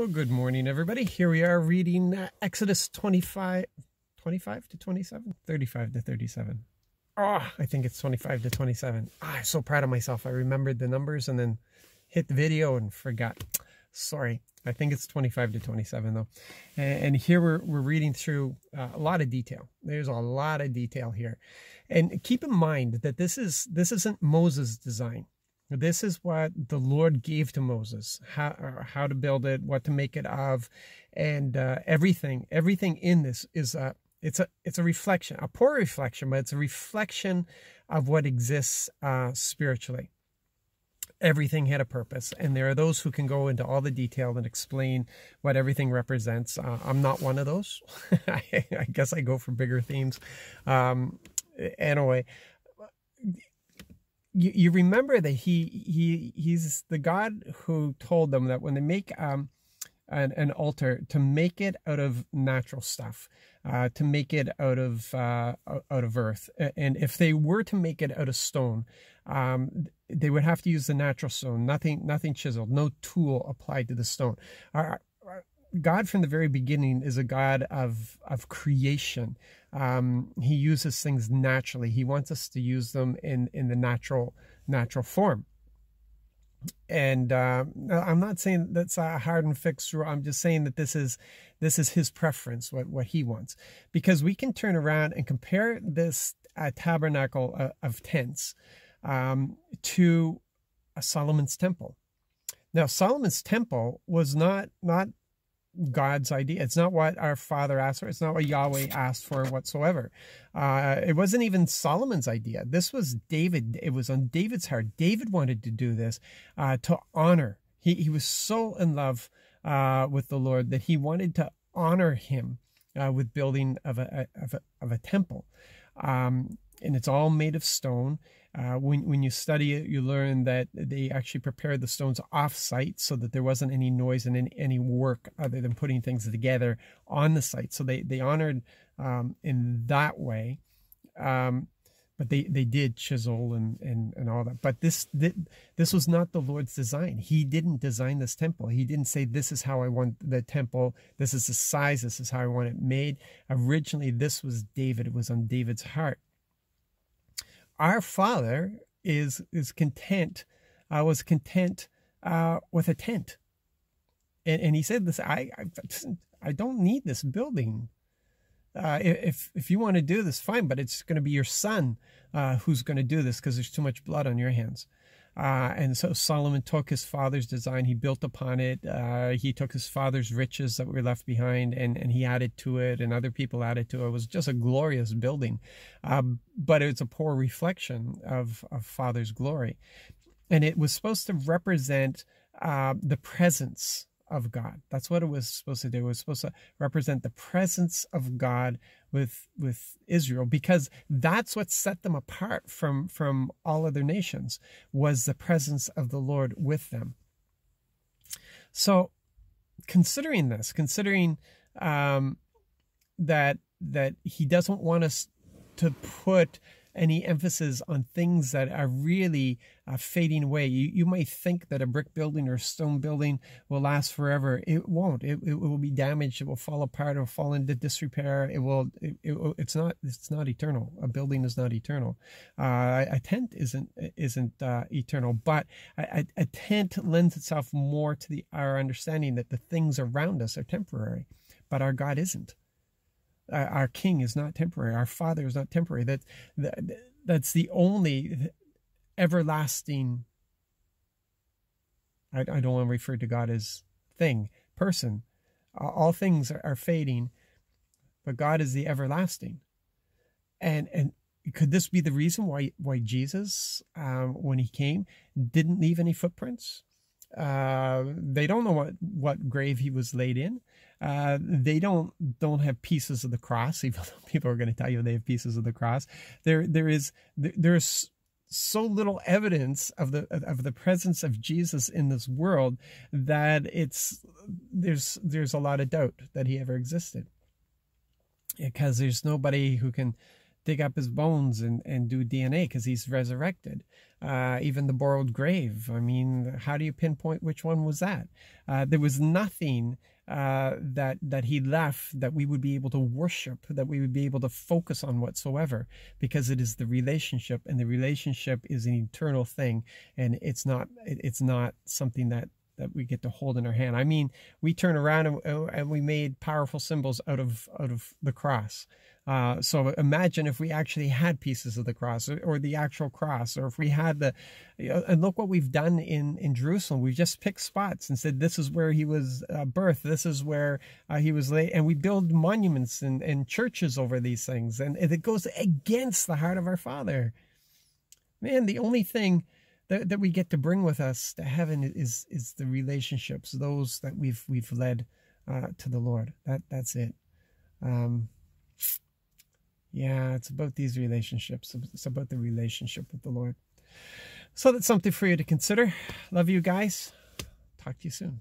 Well, good morning, everybody. Here we are reading Exodus 25 to 27, 35 to 37. Oh, I think it's 25 to 27. Oh, I'm so proud of myself. I remembered the numbers and then hit the video and forgot. Sorry. I think it's 25 to 27 though. And here we're reading through a lot of detail. There's a lot of detail here. And keep in mind that this isn't Moses' design. This is what the Lord gave to Moses, how to build it, what to make it of, and everything in this is it's a reflection, a poor reflection, but it's a reflection of what exists spiritually. Everything had a purpose, and there are those who can go into all the detail and explain what everything represents. I'm not one of those. I guess I go for bigger themes. Anyway. You remember that he's the God who told them that when they make an altar, to make it out of natural stuff, to make it out of earth, and if they were to make it out of stone, they would have to use the natural stone, nothing chiseled, no tool applied to the stone. God from the very beginning is a God of creation. He uses things naturally. He wants us to use them in the natural form. And I'm not saying that's a hard and fixed rule. I'm just saying that this is his preference, what he wants. Because we can turn around and compare this tabernacle of tents to Solomon's temple. Now, Solomon's temple was not God's idea. It's not what our father asked for. It's not what Yahweh asked for whatsoever. It wasn't even Solomon's idea. This was David. It was on David's heart. David wanted to do this to honor. He was so in love with the Lord that he wanted to honor him with building of a temple. And it's all made of stone. When you study it, you learn that they actually prepared the stones off-site so that there wasn't any noise and any work other than putting things together on the site. So they honored in that way, but they did chisel and all that. But this was not the Lord's design. He didn't design this temple. He didn't say, this is how I want the temple. This is the size. This is how I want it made. Originally, this was David. It was on David's heart. Our Father was content with a tent, and he said, "This I don't need this building. If you want to do this, fine, but it's going to be your son who's going to do this because there's too much blood on your hands." And so Solomon took his father's design, he built upon it, he took his father's riches that were left behind and he added to it, and other people added to it. It was just a glorious building, but it's a poor reflection of Father's glory. And it was supposed to represent the presence of God. That's what it was supposed to do. It was supposed to represent the presence of God with Israel, because that's what set them apart from all other nations, was the presence of the Lord with them. So considering this, that he doesn't want us to put any emphasis on things that are really fading away. You might think that a brick building or a stone building will last forever. It won't. It will be damaged. It will fall apart. It will fall into disrepair. It's not eternal. A building is not eternal. A tent isn't eternal. But a tent lends itself more to our understanding that the things around us are temporary, but our God isn't. Our King is not temporary. Our Father is not temporary. That's the only everlasting. I don't want to refer to God as person. All things are fading, but God is the everlasting. And could this be the reason why Jesus, when he came, didn't leave any footprints? They don't know what grave he was laid in. They don't have pieces of the cross, even though people are going to tell you they have pieces of the cross. There's so little evidence of the presence of Jesus in this world that there's a lot of doubt that he ever existed, because there's nobody who can dig up his bones and do DNA because he's resurrected. Even the borrowed grave. I mean, how do you pinpoint which one was that? There was nothing that he left that we would be able to worship, that we would be able to focus on whatsoever, because it is the relationship, and the relationship is an eternal thing, and it's not something that we get to hold in our hand. I mean, we turn around and we made powerful symbols out of the cross. So imagine if we actually had pieces of the cross, or the actual cross, or if we had and look what we've done in Jerusalem. We've just picked spots and said, this is where he was birthed. This is where he was laid. And we build monuments and churches over these things. And it goes against the heart of our Father. Man, the only thing that we get to bring with us to heaven is the relationships, those that we've led to the Lord. That's it. Yeah, it's about these relationships. It's about the relationship with the Lord. So that's something for you to consider. Love you guys. Talk to you soon.